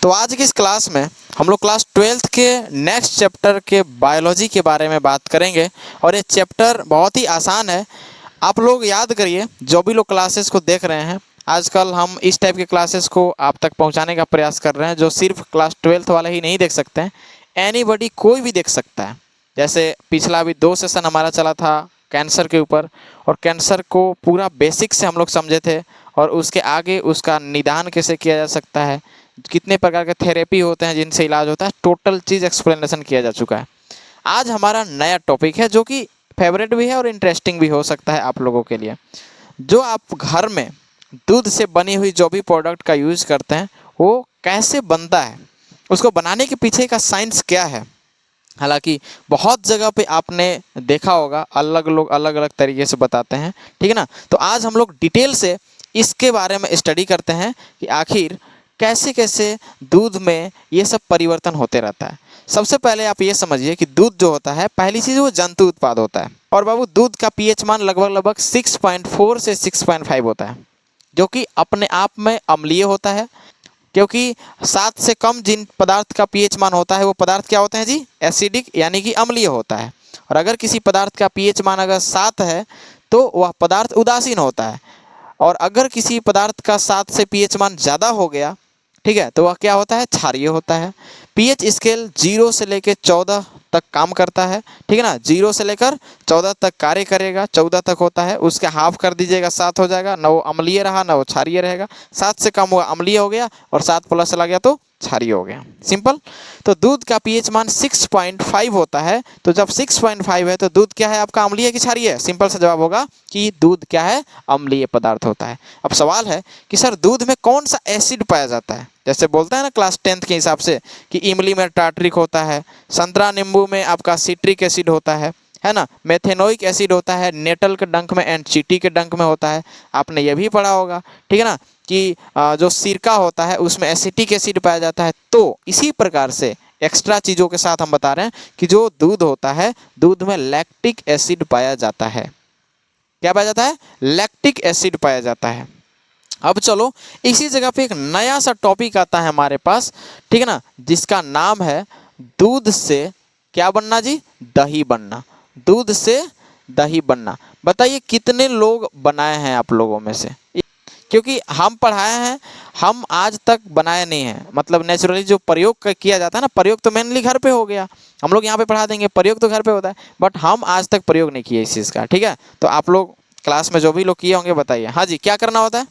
तो आज की इस क्लास में हम लोग क्लास 12th के नेक्स्ट चैप्टर के बायोलॉजी के बारे में बात करेंगे। और ये चैप्टर बहुत ही आसान है। आप लोग याद करिए, जो भी लोग क्लासेस को देख रहे हैं, आजकल हम इस टाइप के क्लासेस को आप तक पहुंचाने का प्रयास कर रहे हैं, जो सिर्फ क्लास 12th वाले ही नहीं देख सकते हैं, एनीबॉडी कोई भी देख सकता है। जैसे पिछला अभी 2 सेशन हमारा चला था कैंसर के ऊपर, और कैंसर को पूरा बेसिक से हम लोग समझे थे, और उसके आगे उसका निदान कैसे किया जा सकता है, कितने प्रकार के थेरेपी होते हैं जिनसे इलाज होता है, टोटल चीज़ एक्सप्लेनेशन किया जा चुका है। आज हमारा नया टॉपिक है जो कि फेवरेट भी है और इंटरेस्टिंग भी हो सकता है आप लोगों के लिए। जो आप घर में दूध से बनी हुई जो भी प्रोडक्ट का यूज़ करते हैं वो कैसे बनता है, उसको बनाने के पीछे का साइंस क्या है। हालांकि बहुत जगह पे आपने देखा होगा, अलग लोग अलग अलग तरीके से बताते हैं, ठीक है ना। तो आज हम लोग डिटेल से इसके बारे में स्टडी करते हैं कि आखिर कैसे कैसे दूध में ये सब परिवर्तन होते रहता है। सबसे पहले आप ये समझिए कि दूध जो होता है, पहली चीज़ वो जंतु उत्पाद होता है। और बाबू, दूध का पीएच मान लगभग 6.4 से 6.5 होता है, जो कि अपने आप में अम्लीय होता है। क्योंकि 7 से कम जिन पदार्थ का पीएच मान होता है वो पदार्थ क्या होते हैं जी? एसिडिक, यानी कि अम्लीय होता है। और अगर किसी पदार्थ का पीएच मान अगर 7 है तो वह पदार्थ उदासीन होता है। और अगर किसी पदार्थ का 7 से पीएच मान ज़्यादा हो गया, ठीक है, तो वह क्या होता है? क्षारीय होता है। पीएच स्केल 0 से लेकर 14 तक काम करता है, ठीक है ना। 0 से लेकर 14 तक कार्य करेगा, 14 तक होता है, उसके हाफ कर दीजिएगा 7 हो जाएगा। ना वो अम्लीय रहा ना वो क्षारीय रहेगा। 7 से कम हुआ अम्लीय हो गया, और 7 प्लस चला गया तो क्षारीय हो गया। सिंपल। तो दूध का पीएच मान 6.5 होता है। तो जब 6.5 है तो दूध क्या है आपका? अम्लीय है कि क्षारीय है? सिंपल सा जवाब होगा कि दूध क्या है? अम्लीय पदार्थ होता है। अब सवाल है कि सर दूध में कौन सा एसिड पाया जाता है? जैसे बोलता है ना क्लास 10th के हिसाब से कि इमली में टार्ट्रिक होता है, संतरा नींबू में आपका सिट्रिक एसिड होता है ना, मेथेनोइक एसिड होता है, नेटल के डंक में एंड चीटी के डंक में होता है। आपने ये भी पढ़ा होगा, ठीक है ना, कि जो सिरका होता है उसमें एसिटिक एसिड पाया जाता है। तो इसी प्रकार से एक्स्ट्रा चीज़ों के साथ हम बता रहे हैं कि जो दूध होता है, दूध में लैक्टिक एसिड पाया जाता है। क्या पाया जाता है? लैक्टिक एसिड पाया जाता है। अब चलो इसी जगह पे एक नया सा टॉपिक आता है हमारे पास, ठीक है ना, जिसका नाम है दूध से क्या बनना जी? दही बनना। दूध से दही बनना। बताइए कितने लोग बनाए हैं आप लोगों में से? क्योंकि हम पढ़ाए हैं, हम आज तक बनाए नहीं हैं। मतलब नेचुरली जो प्रयोग किया जाता है ना, प्रयोग तो मेनली घर पे हो गया, हम लोग यहाँ पे पढ़ा देंगे, प्रयोग तो घर पे होता है, बट हम आज तक प्रयोग नहीं किए इस चीज़ का, ठीक है। तो आप लोग क्लास में जो भी लोग किए होंगे बताइए। हाँ जी, क्या करना होता है?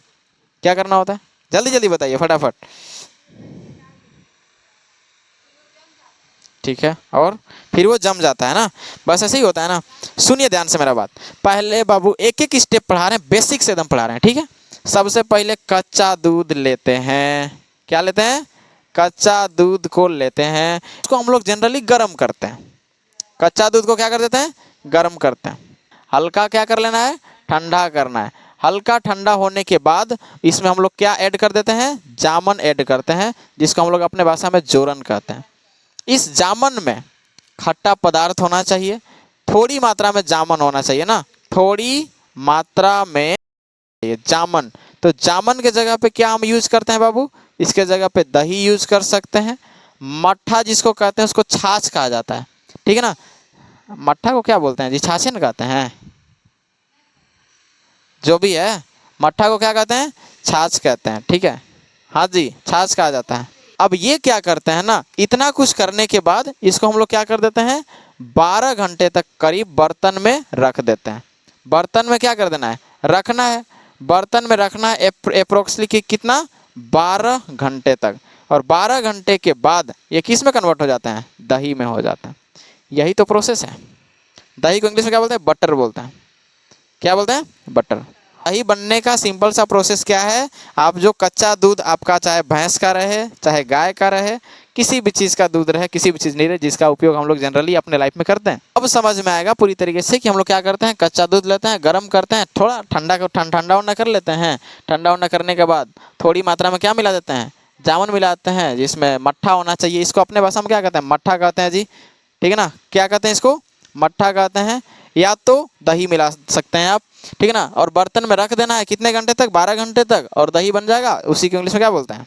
क्या करना होता है? जल्दी जल्दी बताइए फटाफट। ठीक है, और फिर वो जम जाता है ना, बस ऐसे ही होता है ना। सुनिए ध्यान से मेरा बात। पहले बाबू एक एक स्टेप पढ़ा रहे हैं, बेसिक से एकदम पढ़ा रहे हैं, ठीक है। सबसे पहले कच्चा दूध लेते हैं। क्या लेते हैं? कच्चा दूध को लेते हैं, उसको हम लोग जनरली गर्म करते हैं। कच्चा दूध को क्या कर देते हैं? गर्म करते हैं। हल्का क्या कर लेना है? ठंडा करना है। हल्का ठंडा होने के बाद इसमें हम लोग क्या ऐड कर देते हैं? जामन ऐड करते हैं, जिसको हम लोग अपने भाषा में जोरन कहते हैं। इस जामन में खट्टा पदार्थ होना चाहिए, थोड़ी मात्रा में जामन होना चाहिए ना, थोड़ी मात्रा में जामन। तो जामन के जगह पे क्या हम यूज करते हैं बाबू? इसके जगह पे दही यूज कर सकते हैं। मट्ठा जिसको कहते हैं उसको छाछ कहा जाता है, ठीक है ना। मट्ठा को क्या बोलते हैं जी? छाछे ना कहते हैं? जो भी है, मट्ठा को क्या कहते हैं? छाछ कहते हैं, ठीक है। हाँ जी, छाछ कहा जाता है। अब ये क्या करते हैं ना, इतना कुछ करने के बाद इसको हम लोग क्या कर देते हैं? 12 घंटे तक करीब बर्तन में रख देते हैं। बर्तन में क्या कर देना है? रखना है। बर्तन में रखना है अप्रोक्सीमेटली कितना? 12 घंटे तक। और 12 घंटे के बाद ये किस में कन्वर्ट हो जाता है? दही में हो जाता है। यही तो प्रोसेस है। दही को इंग्लिश में क्या बोलते हैं? बटर बोलते हैं। क्या बोलते हैं? बटर। दही बनने का सिंपल सा प्रोसेस क्या है? आप जो कच्चा दूध आपका, चाहे भैंस का रहे चाहे गाय का रहे, किसी भी चीज़ का दूध रहे, किसी भी चीज़ नहीं रहे, जिसका उपयोग हम लोग जनरली अपने लाइफ में करते हैं, अब समझ में आएगा पूरी तरीके से कि हम लोग क्या करते हैं। कच्चा दूध लेते हैं, गर्म करते हैं, थोड़ा ठंडा उंडा कर लेते हैं। ठंडा उंडा करने के बाद थोड़ी मात्रा में क्या मिला देते हैं? जामुन मिलाते हैं, जिसमें मट्ठा होना चाहिए। इसको अपने भाषा में क्या कहते हैं? मट्ठा कहते हैं जी, ठीक है ना। क्या कहते हैं इसको? मट्ठा कहते हैं, या तो दही मिला सकते हैं आप, ठीक है ना। और बर्तन में रख देना है कितने घंटे तक? 12 घंटे तक, और दही बन जाएगा। उसी को इंग्लिश में क्या बोलते हैं?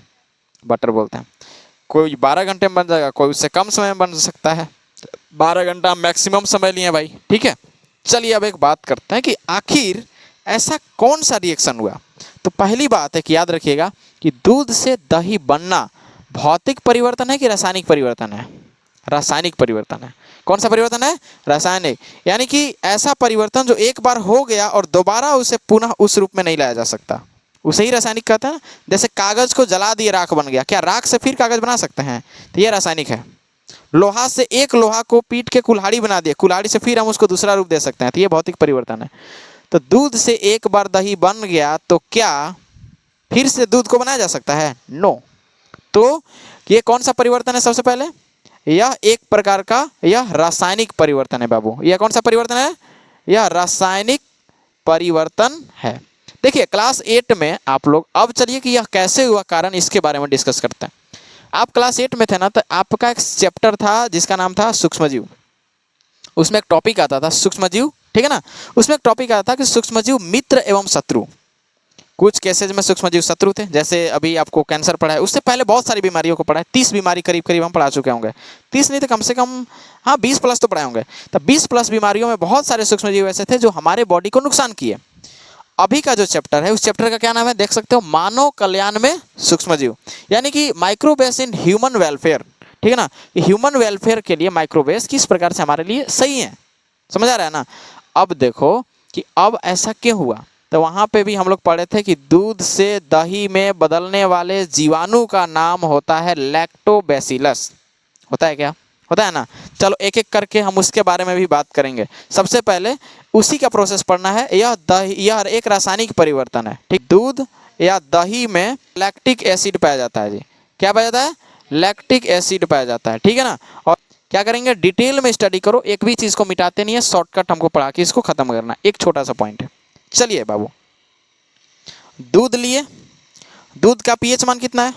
बटर बोलते हैं। कोई 12 घंटे में बन जाएगा, कोई उससे कम समय में बन सकता है। 12 घंटा मैक्सिमम समय लिए भाई, ठीक है। चलिए अब एक बात करते हैं कि आखिर ऐसा कौन सा रिएक्शन हुआ। तो पहली बात है कि याद रखिएगा कि दूध से दही बनना भौतिक परिवर्तन है कि रासायनिक परिवर्तन है? रासायनिक परिवर्तन है। कौन सा परिवर्तन है? रासायनिक। यानी कि ऐसा परिवर्तन जो एक बार हो गया और दोबारा उसे पुनः उस रूप में नहीं लाया जा सकता, उसे ही रासायनिक कहते हैं। जैसे कागज को जला दिए, राख बन गया, क्या राख से फिर कागज बना सकते हैं? तो यह रासायनिक है। लोहा से एक लोहा को पीट के कुल्हाड़ी बना दिए, कुल्हाड़ी से फिर हम उसको दूसरा रूप दे सकते हैं, तो यह भौतिक परिवर्तन है। तो दूध से एक बार दही बन गया तो क्या फिर से दूध को बनाया जा सकता है? नो। तो ये कौन सा परिवर्तन है? सबसे पहले यह एक प्रकार का यह रासायनिक परिवर्तन है बाबू। यह कौन सा परिवर्तन है? यह रासायनिक परिवर्तन है। देखिए क्लास 8 में आप लोग, अब चलिए कि यह कैसे हुआ कारण इसके बारे में डिस्कस करते हैं। आप क्लास 8 में थे ना, तो आपका एक चैप्टर था जिसका नाम था सूक्ष्मजीव। उसमें एक टॉपिक आता था सूक्ष्मजीव, ठीक है ना। उसमें एक टॉपिक आता था कि सूक्ष्मजीव मित्र एवं शत्रु। कुछ केसेज में सूक्ष्मजीव शत्रु थे, जैसे अभी आपको कैंसर पढ़ा है, उससे पहले बहुत सारी बीमारियों को पढ़ा है। 30 बीमारी करीब करीब हम पढ़ा चुके होंगे। 30 नहीं तो कम से कम हाँ 20 प्लस तो पढ़ाए होंगे। तो 20 प्लस बीमारियों में बहुत सारे सूक्ष्मजीव ऐसे थे जो हमारे बॉडी को नुकसान किए। अभी का जो चैप्टर है उस चैप्टर का क्या नाम है? देख सकते हो, मानव कल्याण में सूक्ष्मजीव, यानी कि माइक्रोबेस इन ह्यूमन वेलफेयर, ठीक है ना। ह्यूमन वेलफेयर के लिए माइक्रोबेस किस प्रकार से हमारे लिए सही है, समझ आ रहा है ना। अब देखो कि अब ऐसा क्यों हुआ। तो वहाँ पे भी हम लोग पढ़े थे कि दूध से दही में बदलने वाले जीवाणु का नाम होता है लैक्टोबैसिलस। होता है क्या? होता है ना। चलो एक एक करके हम उसके बारे में भी बात करेंगे। सबसे पहले उसी का प्रोसेस पढ़ना है। यह एक रासायनिक परिवर्तन है, ठीक। दूध या दही में लैक्टिक एसिड पाया जाता है जी। क्या पाया जाता है? लैक्टिक एसिड पाया जाता है, ठीक है ना। और क्या करेंगे? डिटेल में स्टडी करो, एक भी चीज़ को मिटाते नहीं है, शॉर्टकट हमको पढ़ा के इसको खत्म करना। एक छोटा सा पॉइंट है। चलिए बाबू, दूध लिए, दूध का पीएच मान कितना है?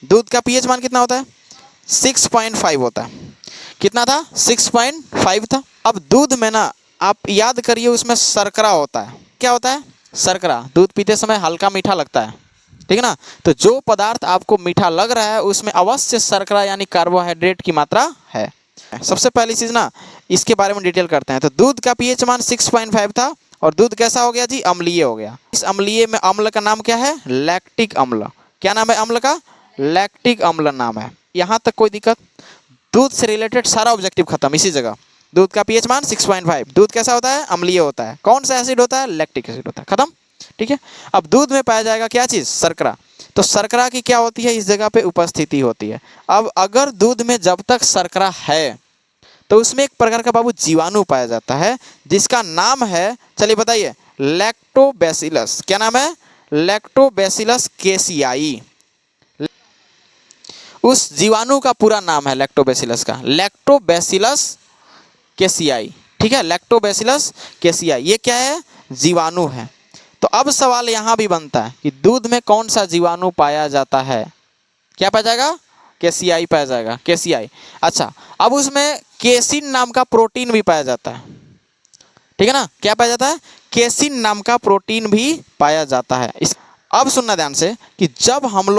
दूध का पीएच मान कितना होता है? 6.5 होता है। कितना था? 6.5 था। अब दूध में ना आप याद करिए उसमें शर्करा होता है। क्या होता है? शर्करा। दूध पीते समय हल्का मीठा लगता है, ठीक है ना। तो जो पदार्थ आपको मीठा लग रहा है उसमें अवश्य शर्करा यानी कार्बोहाइड्रेट की मात्रा है। सबसे पहली चीज ना इसके बारे में डिटेल करते हैं। तो दूध का पीएच मान 6.5 था और दूध कैसा हो गया जी? अम्लीय हो गया। इस अम्लीय में अम्ल का नाम क्या है? लैक्टिक अम्ल। क्या नाम है अम्ल का? लैक्टिक अम्ल नाम है। यहाँ तक कोई दिक्कत? दूध से रिलेटेड सारा ऑब्जेक्टिव खत्म इसी जगह। दूध का पीएच मान 6.5। दूध कैसा होता है? अम्लीय होता है। कौन सा एसिड होता है? लैक्टिक एसिड होता है। खत्म, ठीक है। अब दूध में पाया जाएगा क्या चीज? शर्करा। तो शर्करा की क्या होती है? इस जगह पे उपस्थिति होती है। अब अगर दूध में जब तक शर्करा है तो उसमें एक प्रकार का बाबू जीवाणु पाया जाता है जिसका नाम है, चलिए बताइए, लैक्टोबैसिलस। क्या नाम है? लैक्टोबैसिलस केसियाई। उस जीवाणु का पूरा नाम है लैक्टोबैसिलस का, लैक्टोबैसिलस केसियाई, ठीक है। लैक्टोबैसिलस केसियाई ये क्या है? जीवाणु है। तो अब सवाल यहां भी बनता है कि दूध में कौन सा जीवाणु पाया जाता है? क्या पाया जाएगा? केसियाई पाया जाएगा, केसियाई। अच्छा, अब उसमें केसिन नाम का प्रोटीन भी पाया जाता है, ठीक है ना। क्या पाया जाता है? केसिन नाम का प्रोटीन भी पाया जाता है। अब सुनना ध्यान से कि जब हम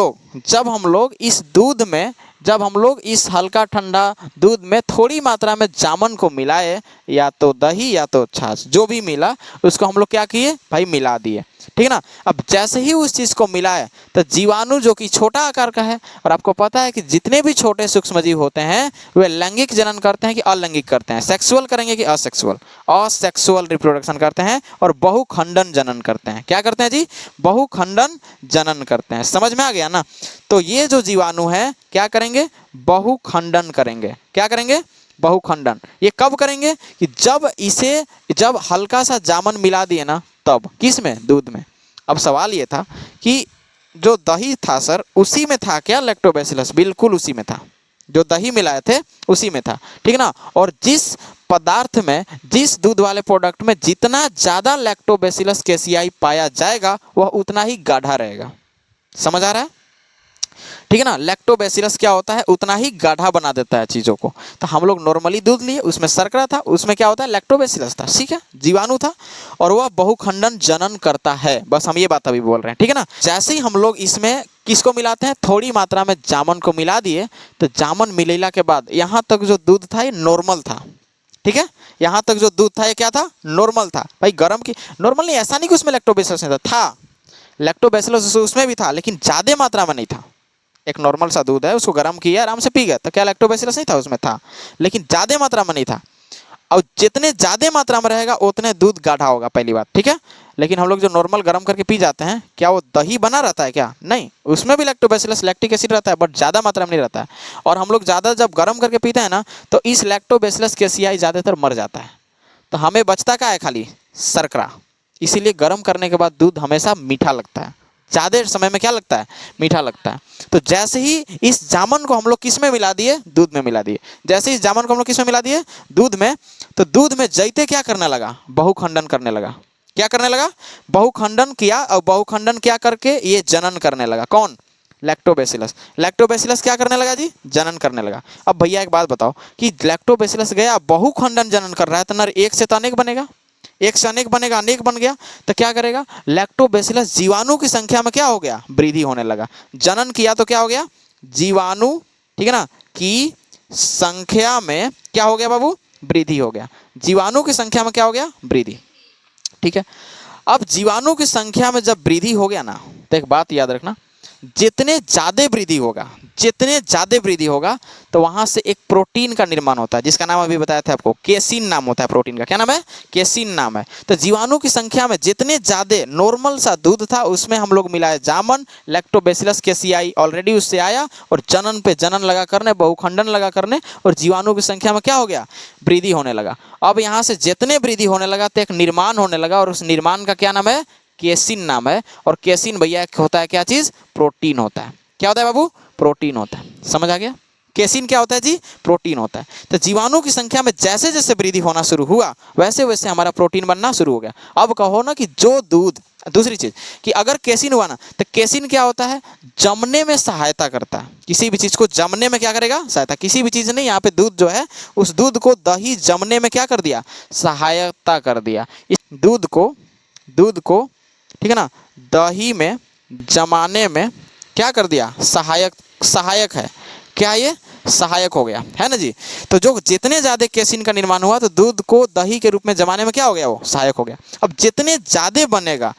लोग इस दूध में, जब हम लोग इस हल्का ठंडा दूध में थोड़ी मात्रा में जामन को मिलाए, या तो दही या तो छाछ, जो भी मिला उसको हम लोग क्या किए भाई? मिला दिए, ठीक है ना। अब जैसे ही उस चीज़ को मिलाए तो जीवाणु जो कि छोटा आकार का है, और आपको पता है कि जितने भी छोटे सूक्ष्मजीव होते हैं वे लैंगिक जनन करते हैं कि अलैंगिक करते हैं? सेक्सुअल करेंगे कि असेक्सुअल? असेक्सुअल रिप्रोडक्शन करते हैं और बहुखंडन जनन करते हैं। क्या करते हैं जी? बहुखंडन जनन करते हैं। समझ में आ गया ना। तो ये जो जीवाणु है क्या करेंगे? बहुखंडन करेंगे। क्या करेंगे? बहुखंडन। ये कब करेंगे? कि जब हल्का सा जामन मिला दिए ना, तब। किस में? दूध में। अब सवाल ये था कि जो दही था सर, उसी में था क्या लैक्टोबैसिलस? बिल्कुल उसी में था। जो दही मिलाए थे उसी में था, ठीक है ना। और जिस पदार्थ में, जिस दूध वाले प्रोडक्ट में जितना ज्यादा लैक्टोबैसिलस केसियाई पाया जाएगा वह उतना ही गाढ़ा रहेगा। समझ आ रहा है? ठीक है ना। लैक्टोबैसिलस क्या होता है? उतना ही गाढ़ा बना देता है चीज़ों को। तो हम लोग नॉर्मली दूध लिए, उसमें शर्करा था, उसमें क्या होता है? लैक्टोबैसिलस था, ठीक है, जीवाणु था, और वह बहुखंडन जनन करता है। बस हम ये बात अभी बोल रहे हैं, ठीक है ना। जैसे ही हम लोग इसमें किसको मिलाते हैं, थोड़ी मात्रा में जामन को मिला दिए, तो जामन मिलेला के बाद यहाँ तक जो दूध था ये नॉर्मल था, ठीक है, यहाँ तक जो दूध था ये क्या था, नॉर्मल था। भाई गर्म की नॉर्मल नहीं, ऐसा नहीं कि उसमें लैक्टोबैसिलस नहीं था, लैक्टोबैसिलस उसमें भी था लेकिन ज़्यादा मात्रा में नहीं था। एक नॉर्मल सा दूध है, उसको गर्म किया, आराम से पी गया, तो क्या लैक्टोबैसिलस नहीं था उसमें, था, लेकिन ज़्यादा मात्रा में नहीं था। और जितने ज़्यादा मात्रा में रहेगा उतने दूध गाढ़ा होगा, पहली बात, ठीक है। लेकिन हम लोग जो नॉर्मल गर्म करके पी जाते हैं, क्या वो दही बना रहता है क्या, नहीं, उसमें भी लैक्टोबैसिलस लैक्टिक एसिड रहता है, बट ज़्यादा मात्रा में नहीं रहता है। और हम लोग ज़्यादा जब गर्म करके पीते हैं ना, तो इस लैक्टोबैसिलस केसियाई ज़्यादातर मर जाता है, तो हमें बचता क्या है, खाली शर्करा। इसीलिए गर्म करने के बाद दूध हमेशा मीठा लगता है, ज़्यादा समय में क्या लगता है, मीठा लगता है। तो जैसे ही इस जामुन को हम लोग किस में मिला दिए, दूध में मिला दिए, जैसे ही इस जामुन को हम लोग किस में मिला दिए, दूध में, तो दूध में जैते क्या करने लगा, बहुखंडन करने लगा। क्या करने लगा, बहुखंडन किया, और बहुखंडन क्या करके ये जनन करने लगा, कौन, लैक्टोबैसिलस। लैक्टोबैसिलस क्या करने लगा जी, जनन करने लगा। अब भैया एक बात बताओ कि लैक्टोबैसिलस गया बहुखंडन जनन कर रहा है, तो नर एक से तो अनेक बनेगा, एक से अनेक बनेगा, अनेक बन गया, तो क्या करेगा, लैक्टोबैसिलस जीवाणु की संख्या में क्या हो गया, वृद्धि होने लगा। जनन किया तो क्या हो गया, जीवाणु, ठीक है ना, की संख्या में क्या हो गया बाबू, वृद्धि हो गया। जीवाणु की संख्या में क्या हो गया, वृद्धि, ठीक है। अब जीवाणु की संख्या में जब वृद्धि हो गया ना, तो एक बात याद रखना, जितने ज़्यादा वृद्धि होगा, जितने ज़्यादा वृद्धि होगा, तो वहाँ से एक प्रोटीन का निर्माण होता है, जिसका नाम अभी बताया था आपको, केसिन नाम होता है प्रोटीन का। क्या नाम है, केसिन नाम है। तो जीवाणु की संख्या में जितने ज़्यादा नॉर्मल सा दूध था, उसमें हम लोग मिलाए जामन, लैक्टोबैसिलस केसियाई ऑलरेडी उससे आया, और जनन पे जनन लगा करने, बहुखंडन लगा करने, और जीवाणु की संख्या में क्या हो गया, वृद्धि होने लगा। अब यहाँ से जितने वृद्धि होने लगा, तो एक निर्माण होने लगा, और उस निर्माण का क्या नाम है, केसिन नाम है। और केसिन भैया होता है क्या चीज, प्रोटीन होता है। क्या होता है बाबू, प्रोटीन होता है। समझ आ गया, केसिन क्या होता है जी, प्रोटीन होता है। तो जीवाणु की संख्या में जैसे जैसे वृद्धि होना शुरू हुआ, वैसे वैसे हमारा प्रोटीन बनना शुरू हो गया। अब कहो ना कि जो दूध, दूसरी चीज कि अगर केसिन हुआ ना, तो केसिन क्या होता है, जमने में सहायता करता है। किसी भी चीज को जमने में क्या करेगा, सहायता। किसी भी चीज नहीं, यहाँ पे दूध जो है, उस दूध को दही जमने में क्या कर दिया, सहायता कर दिया। इस दूध को ठीक है ना, दही में जमाने में क्या कर दिया, सहायक है। क्या ये सहायक हो गया, है ना जी। तो जो जितने ज़्यादा केसिन का निर्माण हुआ, तो दूध को दही के रूप में जमाने में क्या हो गया, वो सहायक हो गया। अब जितने ज़्यादा बनेगा,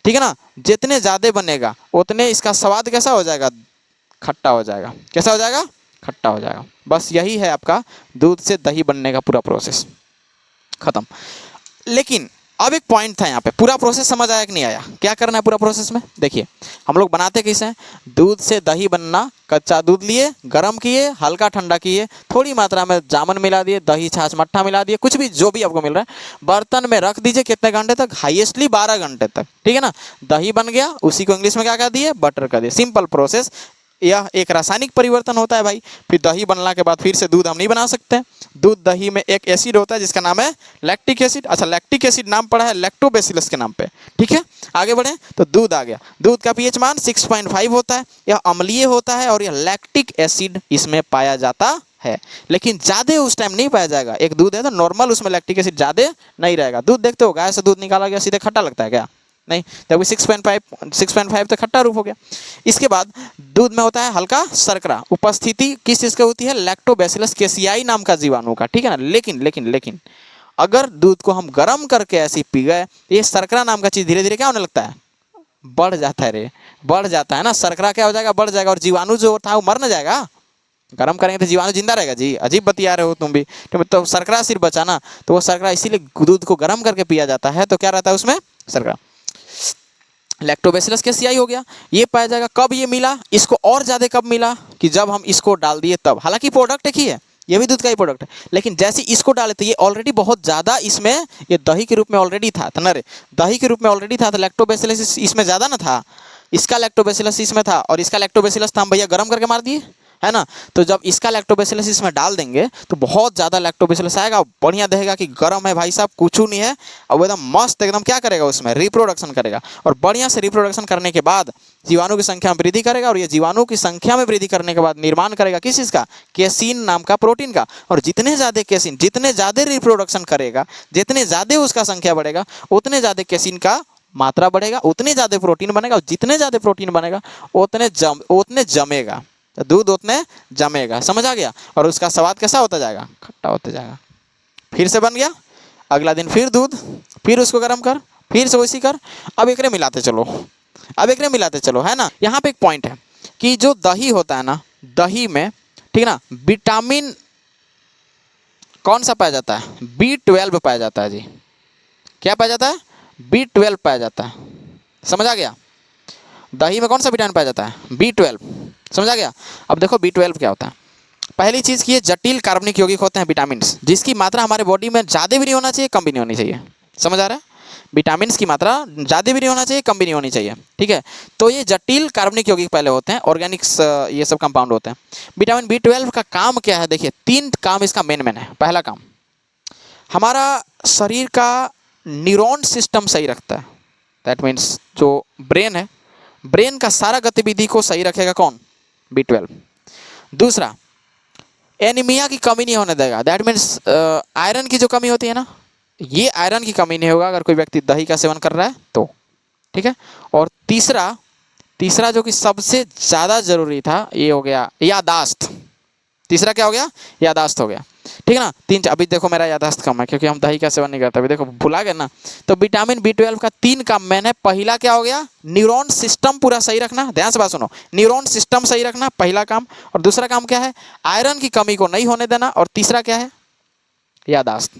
ठीक है ना, जितने ज़्यादा बनेगा उतने इसका स्वाद कैसा हो जाएगा, खट्टा हो जाएगा। कैसा हो जाएगा, खट्टा हो जाएगा। बस यही है आपका दूध से दही बनने का पूरा प्रोसेस, खत्म। लेकिन अब एक पॉइंट था यहाँ पे, पूरा प्रोसेस समझ आया कि नहीं आया, क्या करना है पूरा प्रोसेस में, देखिए हम लोग बनाते कैसे हैं। दूध से दही बनना, कच्चा दूध लिए, गर्म किए, हल्का ठंडा किए, थोड़ी मात्रा में जामुन मिला दिए, दही छाछ मट्ठा मिला दिए, कुछ भी जो भी आपको मिल रहा है, बर्तन में रख दीजिए। कितने घंटे तक, हाईएस्टली 12 घंटे तक, ठीक है ना। दही बन गया, उसी को इंग्लिश में क्या कर दिए, बटर कर दिए। Simple process. यह एक रासायनिक परिवर्तन होता है भाई। फिर दही बनने के बाद फिर से दूध हम नहीं बना सकते। दूध दही में एक एसिड होता है जिसका नाम है लैक्टिक एसिड। अच्छा, लैक्टिक एसिड नाम पड़ा है लैक्टोबैसिलस के नाम पे, ठीक है। आगे बढ़े तो दूध आ गया। दूध का पीएच मान 6.5 होता है। यह अम्लीय होता है और यह लैक्टिक एसिड इसमें पाया जाता है, लेकिन ज़्यादा उस टाइम नहीं पाया जाएगा। एक दूध है तो नॉर्मल, उसमें लैक्टिक एसिड ज़्यादा नहीं रहेगा। दूध देखते हो, गाय से दूध निकाला गया सीधे खट्टा लगता है क्या, नहीं, तभी 6.5 तो खट्टा रूप हो गया। इसके बाद दूध में होता है हल्का शर्करा। उपस्थिति किस चीज़ की होती है, लैक्टोबैसिलस केसियाई नाम का जीवाणु का, ठीक है ना। लेकिन अगर दूध को हम गर्म करके ऐसे पी गए, ये शर्करा नाम का चीज़ धीरे धीरे क्या होने लगता है, बढ़ जाता है रे, बढ़ जाता है ना। शर्करा क्या हो जाएगा, बढ़ जाएगा, और जीवाणु जो था वो मर न जाएगा। गर्म करेंगे तो जीवाणु जिंदा रहेगा जी, अजीब बतिया रहे हो तुम भी। तो शर्करा सिर्फ बचा ना, तो वो शर्करा इसीलिए दूध को गर्म करके पिया जाता है। तो क्या रहता है उसमें, शर्करा। लैक्टोबैसिलस केसियाई हो गया, ये पाया जाएगा। कब ये मिला, इसको और ज़्यादा कब मिला, कि जब हम इसको डाल दिए तब। हालांकि प्रोडक्ट एक ही है, ये भी दूध का ही प्रोडक्ट है, लेकिन जैसे इसको डाले तो ये ऑलरेडी बहुत ज़्यादा इसमें, ये दही के रूप में ऑलरेडी था ना रे, दही के रूप में ऑलरेडी था। तो लैक्टोबैसिलस इसमें ज़्यादा ना था, इसका लैक्टोबैसिलस इसमें था, और इसका लैक्टोबैसिलस था हम भैया गर्म करके मार दिए, है ना। तो जब इसका लैक्टोबैसिलस इसमें डाल देंगे तो बहुत ज़्यादा लैक्टोबैसिलस आएगा, बढ़िया देगा कि गर्म है भाई साहब, कुछ नहीं है। और वो एकदम मस्त एकदम क्या करेगा, उसमें रिप्रोडक्शन करेगा, और बढ़िया से रिप्रोडक्शन करने के बाद जीवाणु की संख्या में वृद्धि करेगा। और ये जीवाणु की संख्या में वृद्धि करने के बाद निर्माण करेगा किस चीज़ का, केसिन नाम का प्रोटीन का। और जितने ज़्यादा केसिन, जितने ज़्यादा रिप्रोडक्शन करेगा, जितने ज़्यादा उसका संख्या बढ़ेगा, उतने ज़्यादा केसिन का मात्रा बढ़ेगा उतनी ज़्यादा प्रोटीन बनेगा, और जितने ज़्यादा प्रोटीन बनेगा उतने जमेगा, तो दूध उतने जमेगा। समझ आ गया? और उसका स्वाद कैसा होता जाएगा? खट्टा होता जाएगा। फिर से बन गया, अगला दिन फिर दूध, फिर उसको गर्म कर, फिर से वैसी कर। अब एकरे मिलाते चलो, अब एकरे मिलाते चलो, है ना। यहाँ पे एक पॉइंट है कि जो दही होता है ना, दही में, ठीक है ना, विटामिन कौन सा पाया जाता है? B12 पाया जाता है जी। क्या पाया जाता है? B12 पाया जाता है। समझ आ गया? दही में कौन सा विटामिन पाया जाता है? B12। समझ आ गया? अब देखो B12 क्या होता है। पहली चीज़ की ये जटिल कार्बनिक यौगिक होते हैं विटामिन, जिसकी मात्रा हमारे बॉडी में ज़्यादा भी नहीं होना चाहिए, कम भी नहीं होनी चाहिए। समझ आ रहा है? विटामिन की मात्रा ज़्यादा भी नहीं होना चाहिए, कम भी नहीं होनी चाहिए, ठीक है। तो ये जटिल कार्बनिक यौगिक पहले होते हैं, ऑर्गेनिक्स ये सब कंपाउंड होते हैं। विटामिन B12 का काम क्या है? देखिए 3 काम इसका मेन है। पहला काम, हमारा शरीर का न्यूरॉन सिस्टम सही रखता है। दैट मीन्स जो ब्रेन है, ब्रेन का सारा गतिविधि को सही रखेगा कौन? B12। दूसरा, एनीमिया की कमी नहीं होने देगा। दैट मीन्स आयरन की जो कमी होती है ना, ये आयरन की कमी नहीं होगा अगर कोई व्यक्ति दही का सेवन कर रहा है तो, ठीक है। और तीसरा, तीसरा जो कि सबसे ज़्यादा जरूरी था, ये हो गया यादाश्त। तीसरा क्या हो गया? यादाश्त हो गया, ठीक है ना। अभी देखो मेरा यादाश्त कम है क्योंकि हम दही का सेवन नहीं करते, अभी देखो भुला गए ना। तो विटामिन B12 का 3 काम मैन है। पहला क्या हो गया? न्यूरॉन सिस्टम पूरा सही रखना। ध्यान से बात सुनो, न्यूरॉन सिस्टम सही रखना पहला काम। और दूसरा काम क्या है? आयरन की कमी को नहीं होने देना। और तीसरा क्या है? यादाश्त।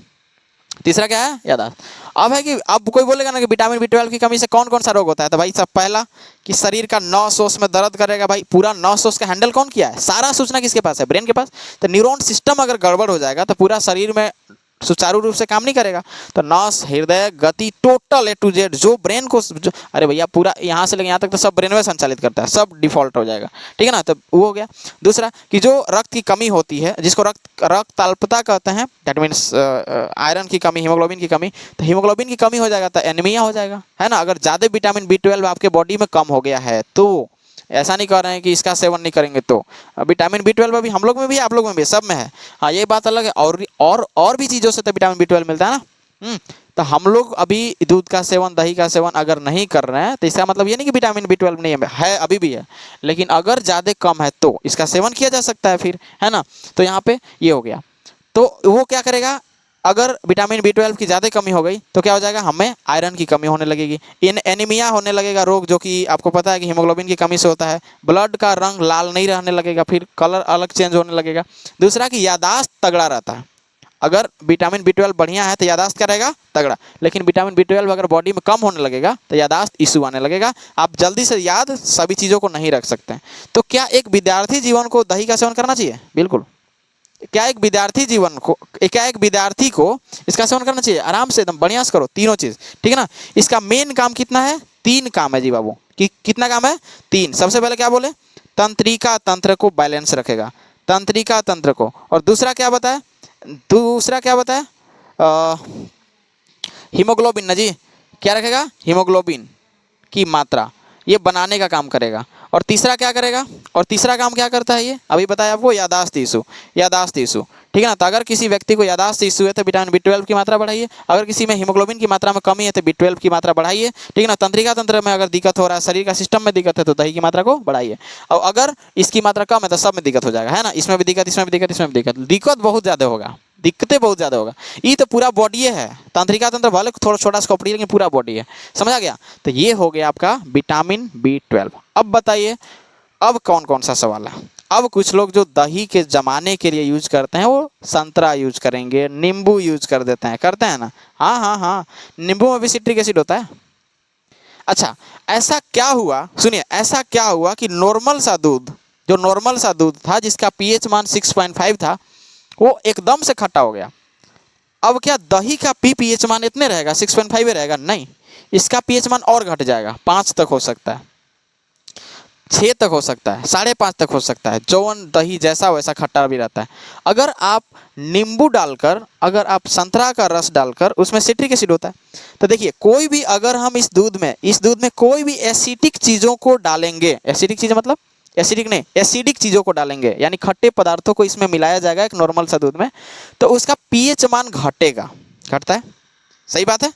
तीसरा क्या है? यादाश्त। अब है कि अब कोई बोलेगा ना कि विटामिन B12 की कमी से कौन कौन सा रोग होता है, तो भाई सब पहला कि शरीर का नस ओस में दर्द करेगा। भाई पूरा नस ओस का हैंडल कौन किया है? सारा सूचना किसके पास है? ब्रेन के पास। तो न्यूरॉन सिस्टम अगर गड़बड़ हो जाएगा तो पूरा शरीर में सुचारू रूप से काम नहीं करेगा। तो नस, हृदय, गति, टोटल A to Z जो ब्रेन को अरे भैया पूरा यहाँ से लेकर यहाँ तक तो सब ब्रेन में संचालित करता है, सब डिफॉल्ट हो जाएगा, ठीक है ना। तो वो हो गया। दूसरा कि जो रक्त की कमी होती है, जिसको रक्त अल्पता कहते हैं, दैट मीन्स आयरन की कमी, हीमोग्लोबिन की कमी, तो हीमोग्लोबिन की कमी हो जाएगा तो एनीमिया हो जाएगा, है ना। अगर ज़्यादा विटामिन B12 आपके बॉडी में कम हो गया है तो, ऐसा नहीं कर रहे हैं कि इसका सेवन नहीं करेंगे तो, विटामिन B12 अभी हम लोग में भी है, आप लोग में भी, सब में है। हाँ ये बात अलग है। और भी चीज़ों से तो विटामिन B12 मिलता है ना। तो हम लोग अभी दूध का सेवन, दही का सेवन अगर नहीं कर रहे हैं तो इसका मतलब ये नहीं कि विटामिन B12 नहीं है, अभी भी है। लेकिन अगर ज़्यादा कम है तो इसका सेवन किया जा सकता है फिर, है ना। तो यहाँ पे ये हो गया। तो वो क्या करेगा? अगर विटामिन B12 की ज़्यादा कमी हो गई तो क्या हो जाएगा? हमें आयरन की कमी होने लगेगी, एनीमिया होने लगेगा रोग, जो कि आपको पता है कि हीमोग्लोबिन की कमी से होता है। ब्लड का रंग लाल नहीं रहने लगेगा, फिर कलर अलग चेंज होने लगेगा। दूसरा कि यादाश्त तगड़ा रहता है। अगर विटामिन B12 बढ़िया है तो यादाश्त क्या रहेगा? तगड़ा। लेकिन विटामिन B12 अगर बॉडी में कम होने लगेगा तो यादाश्त इशू आने लगेगा, आप जल्दी से याद सभी चीज़ों को नहीं रख सकते हैं। तो क्या एक विद्यार्थी जीवन को दही का सेवन करना चाहिए? बिल्कुल। क्या एक विद्यार्थी को इसका सेवन करना चाहिए? आराम से एकदम बढ़िया से करो तीनों चीज़, ठीक है ना। इसका मेन काम कितना है? 3 काम है जी बाबू। कि कितना काम है? 3। सबसे पहले क्या बोले? तंत्रिका तंत्र को बैलेंस रखेगा, तंत्रिका तंत्र को। और दूसरा क्या बताया? हीमोग्लोबिन ना जी, क्या रखेगा? हीमोग्लोबिन की मात्रा ये बनाने का काम करेगा। और तीसरा क्या करेगा? और तीसरा काम क्या करता है ये अभी बताया आपको? यादाश्त इशू, यादाश्त इशू, ठीक है ना। तो अगर किसी व्यक्ति को यादाश्त इशू है तो विटामिन B12 की मात्रा बढ़ाइए। अगर किसी में हीमोग्लोबिन की मात्रा में कमी है तो B12 की मात्रा बढ़ाइए, ठीक है ना। तंत्रिका तंत्र में अगर दिक्कत हो रहा है, शरीर का सिस्टम में दिक्कत है, तो दही की मात्रा को बढ़ाइए। और अगर इसकी मात्रा कम है तो सब में दिक्कत हो जाएगा, है ना। इसमें भी दिक्कत, इसमें भी दिक्कत, इसमें भी दिक्कत, दिक्कत बहुत ज़्यादा होगा, दिक्कतें बहुत ज़्यादा होगा। ये तो पूरा बॉडी है, तंत्रिका तंत्र भले थोड़ा छोटा सा खोपड़ी, लेकिन पूरा बॉडी है। समझ आ गया? तो ये हो गया आपका विटामिन B12। अब बताइए, अब कौन कौन सा सवाल है? अब कुछ लोग जो दही के जमाने के लिए यूज करते हैं वो संतरा यूज करेंगे, नींबू यूज कर देते हैं, करते हैं ना। हाँ हाँ हाँ, नींबू में भी सिट्रिक एसिड होता है। अच्छा, ऐसा क्या हुआ, सुनिए, ऐसा क्या हुआ कि नॉर्मल सा दूध, जो नॉर्मल सा दूध था जिसका pH मान 6.5 था, वो एकदम से खट्टा हो गया। अब क्या दही का pH मान इतने रहेगा? 6.5 रहेगा? नहीं, इसका pH मान और घट जाएगा, 5 तक हो सकता है, 6 तक हो सकता है, 5.5 तक हो सकता है। जौन दही जैसा वैसा खट्टा भी रहता है। अगर आप नींबू डालकर, अगर आप संतरा का रस डालकर, उसमें सिट्रिक एसिड होता है। तो देखिए, कोई भी अगर हम इस दूध में कोई भी एसिडिक चीज़ों को डालेंगे, एसिडिक चीज़ मतलब एसिडिक नहीं, एसिडिक चीज़ों को डालेंगे, यानी खट्टे पदार्थों को इसमें मिलाया जाएगा एक नॉर्मल सा दूध में, तो उसका pH मान घटेगा, घटता है, सही बात है।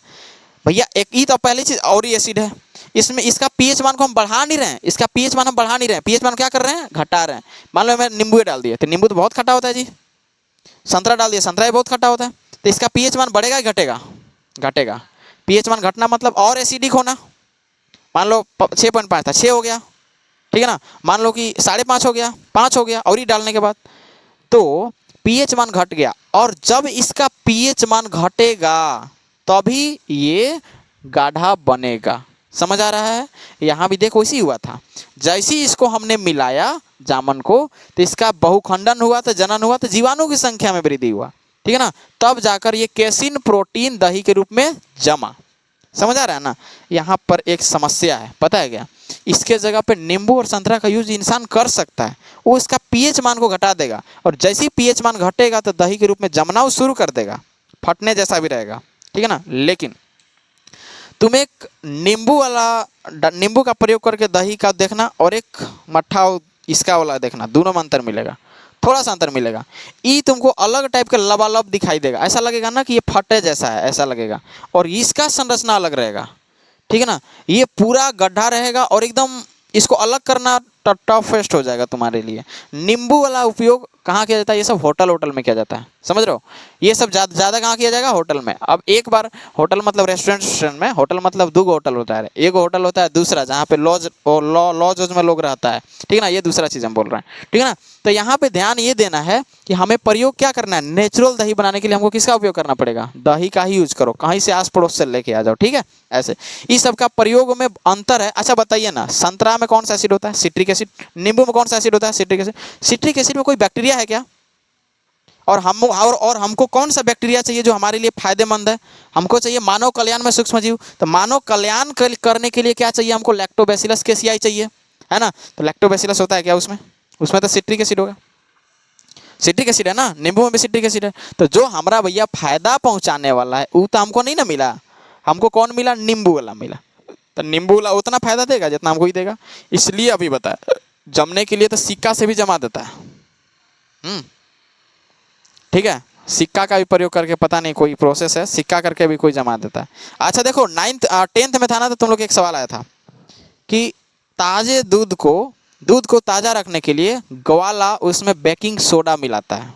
भैया एक ही तो पहली चीज, और ही एसिड है इसमें, इसका पीएच मान को हम बढ़ा नहीं रहे हैं, इसका पीएच मान हम बढ़ा नहीं रहे हैं, पीएच मान क्या कर रहे हैं, घटा रहे हैं। मान लो मैं नींबू डाल दिया तो नींबू तो बहुत खट्टा होता है जी, संतरा डाल दिया संतरा भी बहुत खट्टा होता है, तो इसका पीएच मान बढ़ेगा या घटेगा, घटेगा। पीएच मान घटना मतलब और एसिडिक होना। मान लो 6.5 था 6 हो गया, ठीक है ना, मान लो कि 5.5 हो गया 5 हो गया, और ही डालने के बाद तो पीएच मान घट गया, और जब इसका पीएच मान घटेगा तभी ये गाढ़ा बनेगा। समझ आ रहा है? यहाँ भी देखो इसी हुआ था, जैसे ही इसको हमने मिलाया जामन को तो इसका बहुखंडन हुआ, तो जनन हुआ, तो जीवाणु की संख्या में वृद्धि हुआ, ठीक है ना, तब जाकर ये केसिन प्रोटीन दही के रूप में जमा। समझ आ रहा है ना? यहाँ पर एक समस्या है, पता है क्या, इसके जगह पे नींबू और संतरा का यूज इंसान कर सकता है, वो इसका पीएच मान को घटा देगा, और जैसे ही पीएच मान घटेगा तो दही के रूप में जमना शुरू कर देगा, फटने जैसा भी रहेगा, ठीक है ना। लेकिन तुम एक नींबू का प्रयोग करके दही का देखना, और एक मट्ठा इसका वाला देखना, दोनों में अंतर मिलेगा, थोड़ा सा अंतर मिलेगा। ई तुमको अलग टाइप का लबालब दिखाई देगा, ऐसा लगेगा ना कि ये फटे जैसा है, ऐसा लगेगा, और इसका संरचना अलग रहेगा, ठीक है ना। ये पूरा गड्ढा रहेगा और एकदम इसको अलग करना टफेस्ट हो जाएगा तुम्हारे लिए। नींबू वाला उपयोग कहाँ किया जाता है, ये सब होटल में किया जाता है, समझ रहे हो, ये सब ज़्यादा कहाँ किया जाएगा, होटल में। अब एक बार होटल मतलब रेस्टोरेंट में, होटल मतलब 2 होटल होता है, एक होटल होता है दूसरा जहाँ पे लॉज में लोग रहता है, ठीक है ना, ये दूसरा चीज़ हम बोल रहे हैं, ठीक है ना। तो यहाँ पे ध्यान ये देना है कि हमें प्रयोग क्या करना है, नेचुरल दही बनाने के लिए हमको किसका उपयोग करना पड़ेगा, दही का ही यूज करो, कहीं से आस पड़ोस से लेके आ जाओ, ठीक है। ऐसे इस सब का प्रयोग में अंतर है। अच्छा बताइए ना, संतरा में कौन सा एसिड होता है, सिट्रिक एसिड, नींबू में कौन सा एसिड होता है, सिट्रिक एसिड। सिट्रिक एसिड में कोई बैक्टीरिया है क्या, और हमको कौन सा बैक्टीरिया चाहिए जो हमारे लिए फायदेमंद है, हमको चाहिए मानव कल्याण में सूक्ष्म जीव, तो मानव कल्याण करने के लिए क्या चाहिए हमको, लैक्टोबैसिलस केसीआई चाहिए, है ना। तो लैक्टोबैसिलस होता है क्या उसमें, उसमें तो सिट्रिक एसिड होगा, सिट्रिक एसिड है ना, नींबू में भी सिट्रिक एसिड है। तो जो हमारा भैया फायदा पहुंचाने वाला है वो तो हमको नहीं ना मिला, हमको कौन मिला, नींबू वाला मिला। तो नींबू वाला उतना फायदा देगा जितना हमको ही देगा, इसलिए अभी बताया जमने के लिए तो सिक्का से भी जमा देता है, ठीक है, सिक्का का भी प्रयोग करके, पता नहीं कोई प्रोसेस है, सिक्का करके भी कोई जमा देता है। अच्छा देखो 10th में था ना, तो तुम लोग एक सवाल आया था कि ताजे दूध को ताज़ा रखने के लिए ग्वाला उसमें बेकिंग सोडा मिलाता है,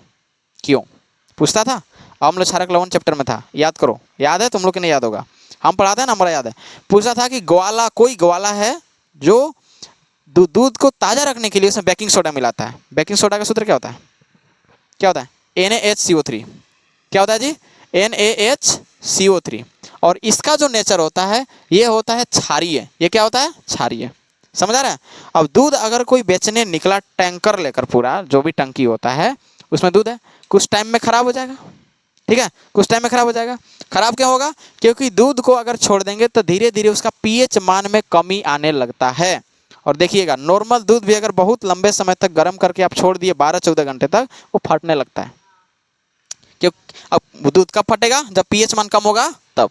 क्यों पूछता था, अम्ल क्षारक लवण चैप्टर में था, याद करो, याद है तुम लोग के नहीं याद होगा, हम पढ़ाते हैं ना, हमारा याद है। पूछा था कि कोई ग्वाला है जो दूध को ताज़ा रखने के लिए उसमें बेकिंग सोडा मिलाता है। बेकिंग सोडा का सूत्र क्या होता है, क्या होता है, NaHCO3, क्या होता है जी, NaHCO3, और इसका जो नेचर होता है ये होता है क्षारीय, ये क्या होता है, क्षारीय। समझ आ रहा है? अब दूध अगर कोई बेचने निकला टैंकर लेकर, पूरा जो भी टंकी होता है उसमें दूध है, कुछ टाइम में खराब हो जाएगा, ठीक है, कुछ टाइम में खराब हो जाएगा। खराब क्यों होगा, क्योंकि दूध को अगर छोड़ देंगे तो धीरे धीरे उसका पीएच मान में कमी आने लगता है। और देखिएगा नॉर्मल दूध भी अगर बहुत लंबे समय तक गर्म करके आप छोड़ दिए 12-14 घंटे तक, वो फटने लगता है। क्यों, अब दूध कब फटेगा, जब पीएच मान कम होगा तब,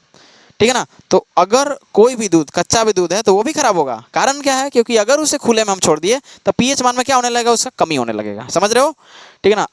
ठीक है ना। तो अगर कोई भी दूध, कच्चा भी दूध है तो वो भी खराब होगा। कारण क्या है, क्योंकि अगर उसे खुले में हम छोड़ दिए तो पीएच मान में क्या होने लगेगा, उसका कमी होने लगेगा। समझ रहे हो, ठीक है ना।